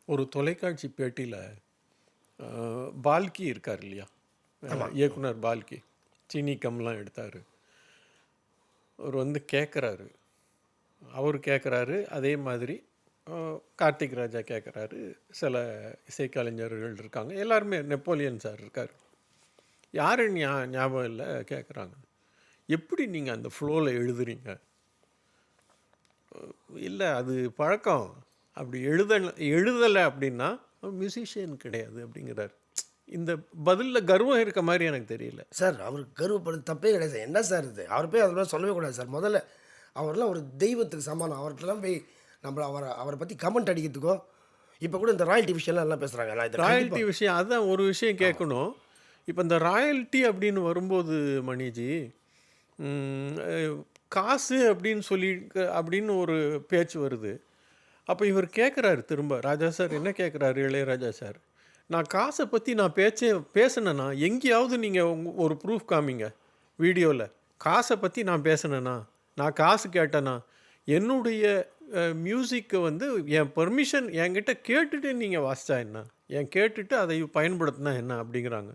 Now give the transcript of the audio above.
ஒரு தொலைக்காட்சி பேட்டியில் பால்கி இருக்கார் இல்லையா, இயக்குனர் பால்கி சீனி கம்லாம் எடுத்தார். அவர் வந்து கேட்குறாரு, அவர் கேட்குறாரு, அதே மாதிரி கார்த்திக் ராஜா கேட்குறாரு, சில இசைக்கலைஞர்கள் இருக்காங்க, எல்லாருமே, நெப்போலியன் சார் இருக்கார், யாரு ஞாபகம் இல்லை கேட்குறாங்க, எப்படி நீங்கள் அந்த ஃப்ளோவில் எழுதுறீங்க? இல்லை, அது பழக்கம், அப்படி எழுதலை அப்படின்னா மியூசிஷியன் கிடையாது அப்படிங்கிறார். இந்த பதிலில் கர்வம் இருக்க மாதிரி எனக்கு தெரியல சார். அவருக்கு கர்வப்படுறது தப்பே கிடையாது சார். என்ன சார் இது? அவர் போய் அதெல்லாம் சொல்லவே கூடாது சார். முதல்ல அவர்லாம் ஒரு தெய்வத்துக்கு சமானம். அவர்கிட்டலாம் போய் நம்மள அவரை பற்றி கமெண்ட் அடிக்கிறதுக்கோ, இப்போ கூட இந்த ராயல்டி விஷயம்லாம் எல்லாம் பேசுகிறாங்க. நான் இதை ராயல்ட்டி விஷயம், அதுதான் ஒரு விஷயம் கேட்கணும். இப்போ இந்த ராயல்ட்டி அப்படின்னு வரும்போது மணிஜி, காசு அப்படின்னு சொல்லி அப்படின்னு ஒரு பேச்சு வருது. அப்போ இவர் கேட்குறாரு திரும்ப, ராஜா சார் என்ன கேட்குறாரு, இளையராஜா சார், நான் காசை பற்றி நான் பேசினேன்னா எங்கேயாவது நீங்கள் ஒரு ப்ரூஃப் காமிங்க வீடியோவில், காசை பற்றி நான் பேசினேன்னா, நான் காசு கேட்டேன்னா, என்னுடைய மியூசிக்கை வந்து என் பெர்மிஷன் என்கிட்ட கேட்டுட்டு நீங்கள் வாசித்தா என்ன, கேட்டுட்டு அதை பயன்படுத்தினா என்ன அப்படிங்கிறாங்க.